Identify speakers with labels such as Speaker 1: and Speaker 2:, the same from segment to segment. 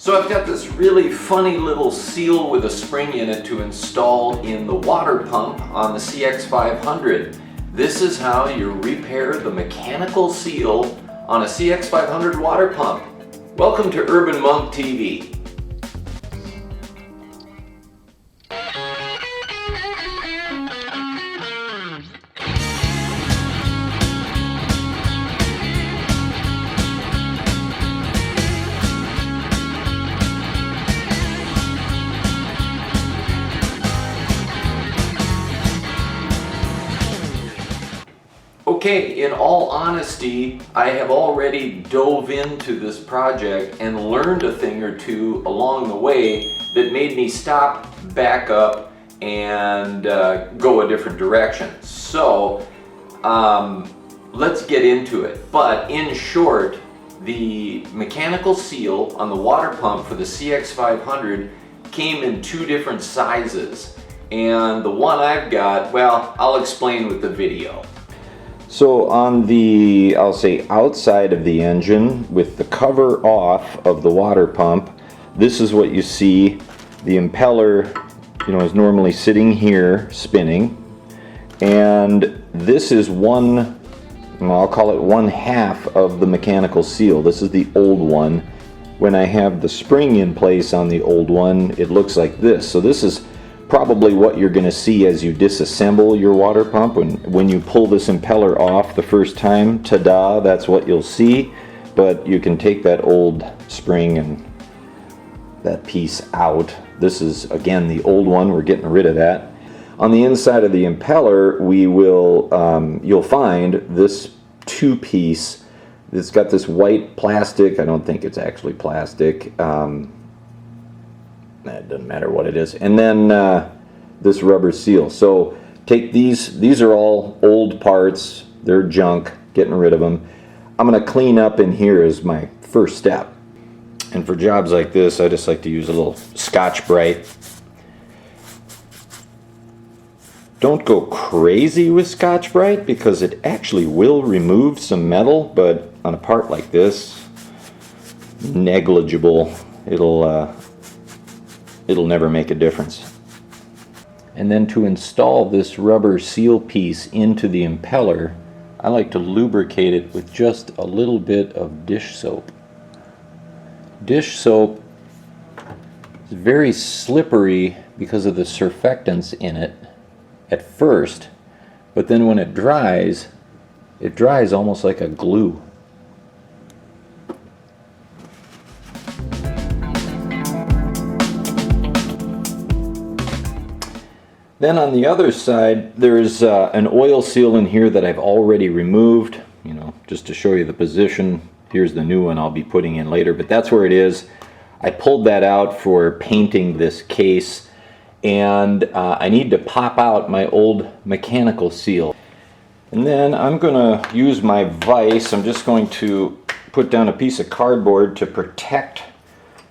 Speaker 1: So I've got this really funny little seal with a spring in it to install in the water pump on the CX500. This is how you repair the mechanical seal on a CX500 water pump. Welcome to Urban Monk TV. Okay, in all honesty, I have already dove into this project and learned a thing or two along the way that made me stop, back up, and go a different direction. So, let's get into it. But in short, the mechanical seal on the water pump for the CX500 came in two different sizes. And the one I've got, well, I'll explain with the video.
Speaker 2: So on the, I'll say outside of the engine with the cover off of the water pump, this is what you see. The impeller, is normally sitting here spinning, and this is one, I'll call it one half of the mechanical seal. This is the old one. When I have the spring in place on the old one, it looks like this. So this is probably what you're going to see as you disassemble your water pump. When you pull this impeller off the first time, ta-da, that's what you'll see. But you can take that old spring and that piece out. This is, again, the old one. We're getting rid of that. On the inside of the impeller, we will, you'll find this two-piece. It's got this white plastic. I don't think it's actually plastic. It doesn't matter what it is. And then this rubber seal. So take these are all old parts. They're junk, getting rid of them. I'm going to clean up in here as my first step. And for jobs like this, I just like to use a little Scotch-Brite. Don't go crazy with Scotch-Brite because it actually will remove some metal, but on a part like this, negligible. It'll never make a difference. And then to install this rubber seal piece into the impeller, I like to lubricate it with just a little bit of dish soap. Dish soap is very slippery because of the surfactants in it at first, but then when it dries almost like a glue. Then on the other side, there's an oil seal in here that I've already removed, just to show you the position. Here's the new one I'll be putting in later, but that's where it is. I pulled that out for painting this case, and I need to pop out my old mechanical seal. And then I'm going to use my vise. I'm just going to put down a piece of cardboard to protect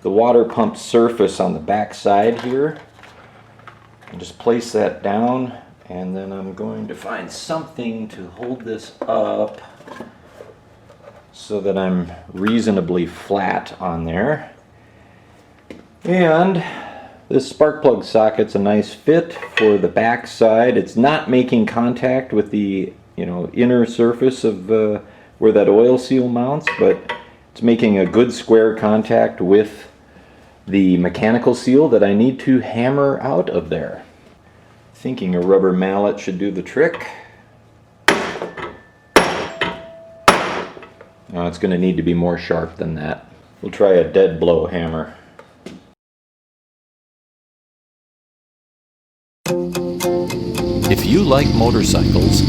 Speaker 2: the water pump surface on the back side here. And just place that down, and then I'm going to find something to hold this up so that I'm reasonably flat on there. And this spark plug socket's a nice fit for the back side. It's not making contact with the inner surface of where that oil seal mounts, but it's making a good square contact with the mechanical seal that I need to hammer out of there. Thinking a rubber mallet should do the trick. No, it's going to need to be more sharp than that. We'll try a dead blow hammer.
Speaker 3: If you like motorcycles,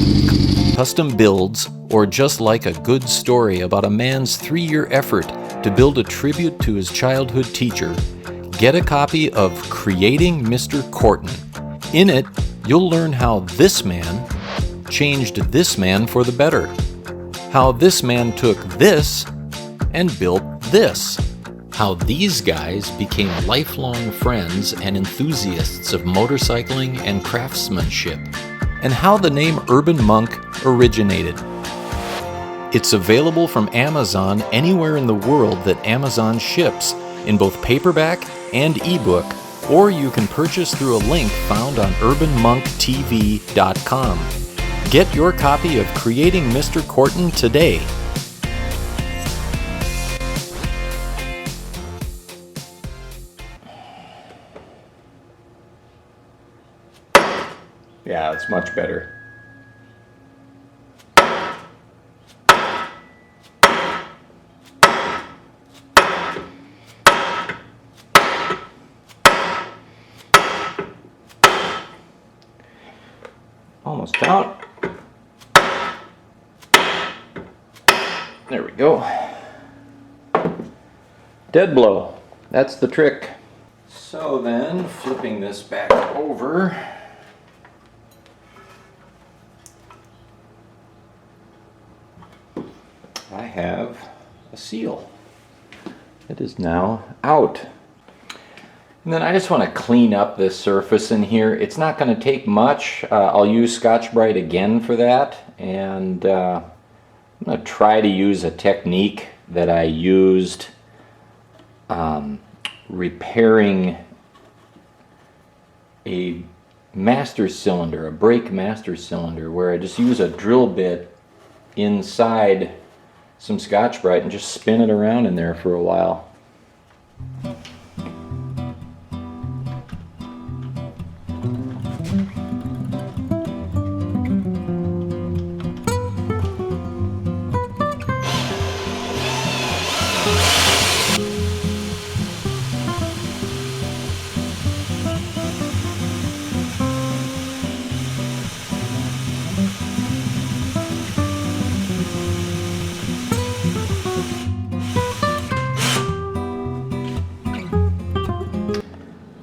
Speaker 3: custom builds, or just like a good story about a man's 3-year effort to build a tribute to his childhood teacher, get a copy of Creating Mr. Corton. In it, you'll learn how this man changed this man for the better. How this man took this and built this. How these guys became lifelong friends and enthusiasts of motorcycling and craftsmanship. And how the name Urban Monk originated. It's available from Amazon anywhere in the world that Amazon ships, in both paperback and ebook, or you can purchase through a link found on urbanmonktv.com. Get your copy of Creating Mr. Corton today.
Speaker 2: Yeah, it's much better. Almost out. There we go. Dead blow. That's the trick.
Speaker 1: So then, flipping this back over,
Speaker 2: I have a seal. It is now out. And then I just want to clean up this surface in here. It's not going to take much. I'll use Scotch-Brite again for that. And I'm going to try to use a technique that I used repairing a master cylinder, a brake master cylinder, where I just use a drill bit inside some Scotch-Brite and just spin it around in there for a while.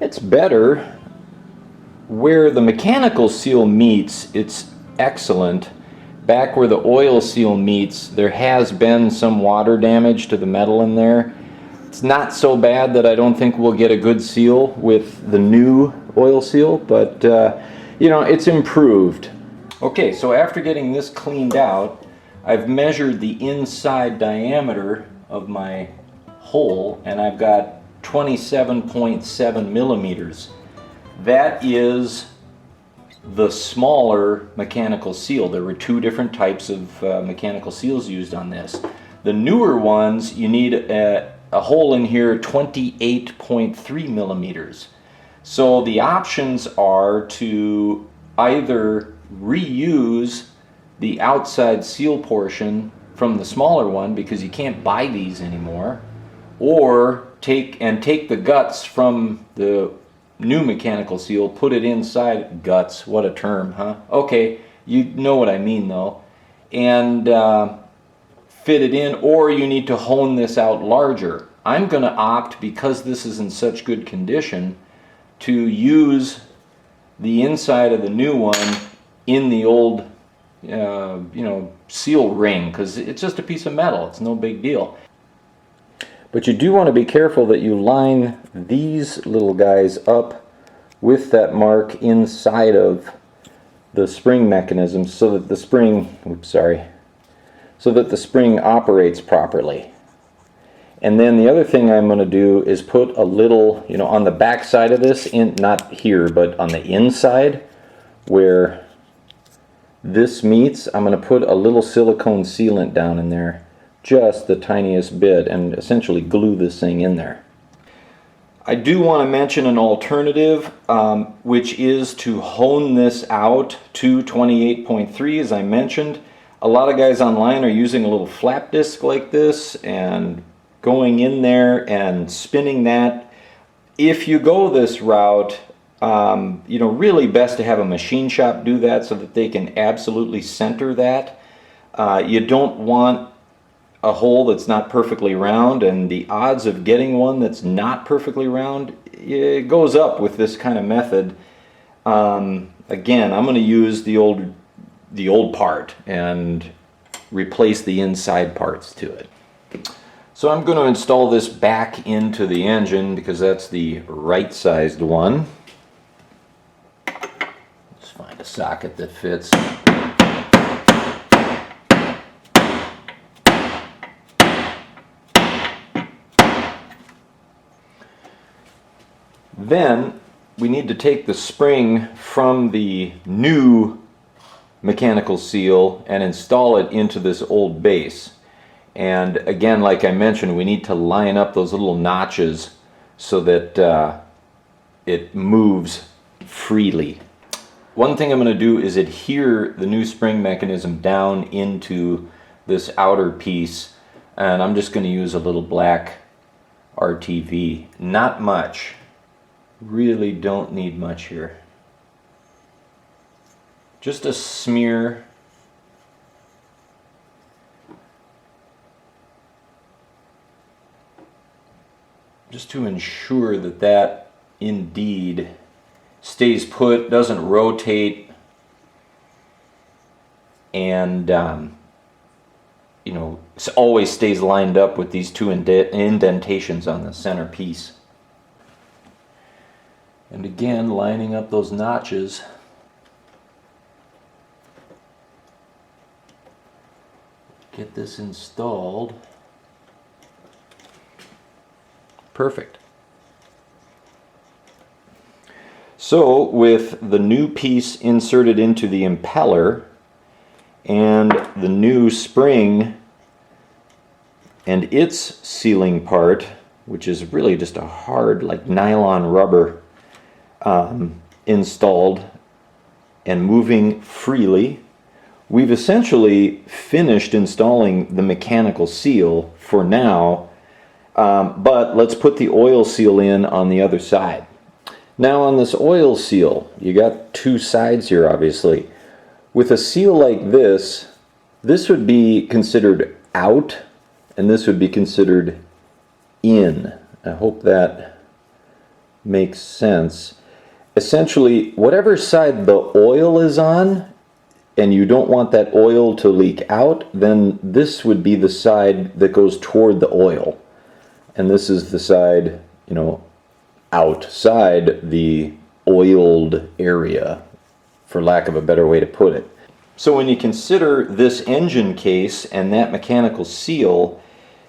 Speaker 2: It's better. Where the mechanical seal meets, it's excellent. Back where the oil seal meets, there has been some water damage to the metal in there. It's not so bad that I don't think we'll get a good seal with the new oil seal, but you know, it's improved. Okay, so after getting this cleaned out, I've measured the inside diameter of my hole, and I've got 27.7 millimeters. That is the smaller mechanical seal. There were two different types of mechanical seals used on this. The newer ones, you need a hole in here 28.3 millimeters. So the options are to either reuse the outside seal portion from the smaller one, because you can't buy these anymore, or take the guts from the new mechanical seal, put it inside. Guts, what a term, huh? Okay, you know what I mean though. And fit it in, or you need to hone this out larger. I'm going to opt, because this is in such good condition, to use the inside of the new one in the old you know, seal ring, because it's just a piece of metal. It's no big deal. But you do want to be careful that you line these little guys up with that mark inside of the spring mechanism, so that the spring, so that the spring operates properly. And then the other thing I'm going to do is put a little, you know, on the back side of this, not here, but on the inside where this meets, I'm going to put a little silicone sealant down in there, just the tiniest bit, and essentially glue this thing in there. I do want to mention an alternative, which is to hone this out to 28.3, as I mentioned. A lot of guys online are using a little flap disc like this and going in there and spinning that. If you go this route, you know, really best to have a machine shop do that so that they can absolutely center that. You don't want a hole that's not perfectly round, and the odds of getting one that's not perfectly round, it goes up with this kind of method. Again, I'm going to use the old part and replace the inside parts to it. So I'm going to install this back into the engine, because that's the right sized one. Let's find a socket that fits. Then we need to take the spring from the new mechanical seal and install it into this old base. And again, like I mentioned, we need to line up those little notches so that it moves freely. One thing I'm going to do is adhere the new spring mechanism down into this outer piece, and I'm just going to use a little black RTV. Not much. Really don't need much here. Just a smear. Just to ensure that that indeed stays put, doesn't rotate, and you know, always stays lined up with these two indentations on the center piece. And again, lining up those notches. Get this installed. Perfect. So with the new piece inserted into the impeller and the new spring and its sealing part, which is really just a hard like nylon rubber, installed and moving freely, we've essentially finished installing the mechanical seal for now. But let's put the oil seal in on the other side. Now on this oil seal, you got two sides here obviously. With a seal like this would be considered out and this would be considered in. I hope that makes sense. Essentially, whatever side the oil is on and you don't want that oil to leak out, then this would be the side that goes toward the oil. And this is the side, you know, outside the oiled area, for lack of a better way to put it. So when you consider this engine case and that mechanical seal,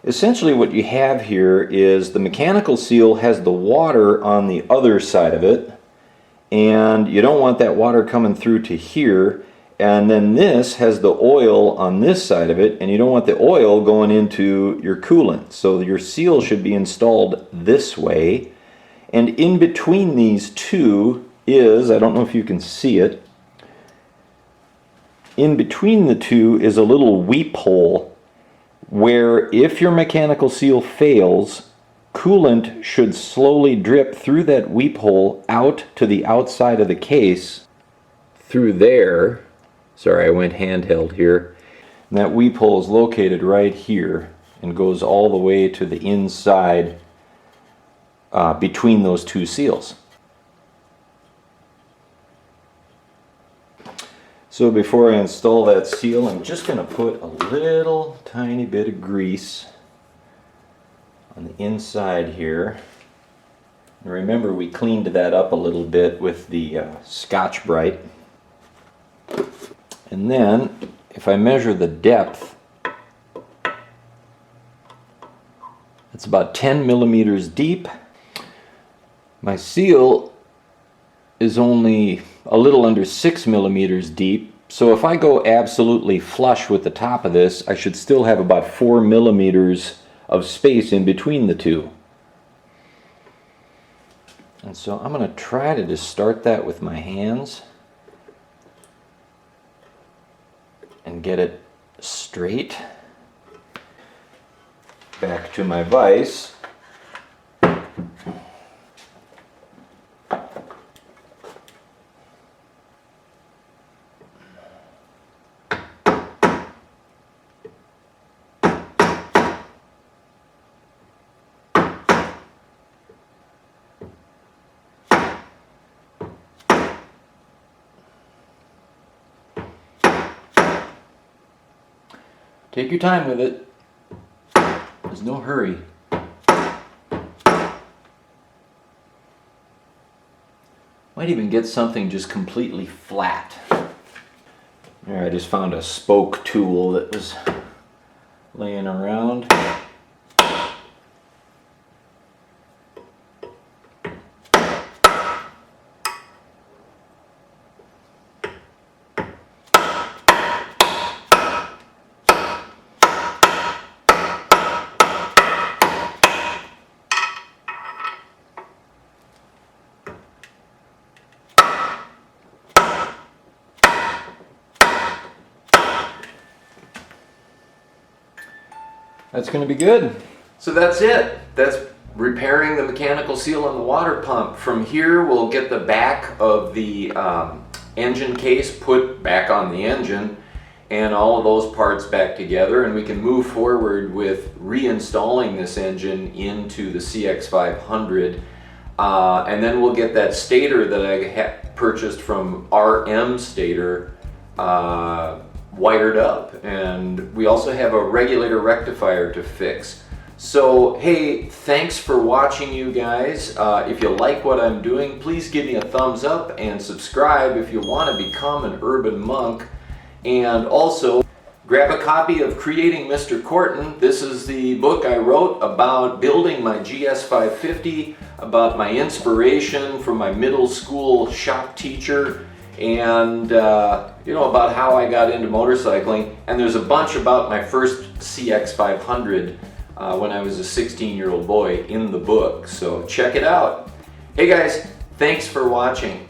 Speaker 2: essentially what you have here is the mechanical seal has the water on the other side of it, and you don't want that water coming through to here. And then this has the oil on this side of it, and you don't want the oil going into your coolant. So your seal should be installed this way. And in between these two is, I don't know if you can see it, in between the two is a little weep hole where if your mechanical seal fails, coolant should slowly drip through that weep hole out to the outside of the case through there. Sorry, I went handheld here. And that weep hole is located right here and goes all the way to the inside between those two seals. So before I install that seal, I'm just going to put a little tiny bit of grease on the inside here. And remember, we cleaned that up a little bit with the Scotch-Brite. And then, if I measure the depth, it's about 10 millimeters deep. My seal is only a little under 6 millimeters deep, so if I go absolutely flush with the top of this, I should still have about 4 millimeters of space in between the two. And so I'm going to try to just start that with my hands and get it straight. Back to my vise. Take your time with it. There's no hurry. Might even get something just completely flat. There, I just found a spoke tool that was laying around. That's going to be good.
Speaker 1: So that's it. That's repairing the mechanical seal on the water pump. From here, we'll get the back of the engine case put back on the engine and all of those parts back together, and we can move forward with reinstalling this engine into the CX500. And then we'll get that stator that I purchased from RM Stator wired up, and we also have a regulator rectifier to fix. So hey, thanks for watching, you guys. If you like what I'm doing, please give me a thumbs up and subscribe if you want to become an urban monk. And also grab a copy of Creating Mr. Corton. This is the book I wrote about building my GS550, about my inspiration from my middle school shop teacher, and you know, about how I got into motorcycling. And there's a bunch about my first CX500 when I was a 16-year-old boy in the book, so check it out. Hey guys, thanks for watching.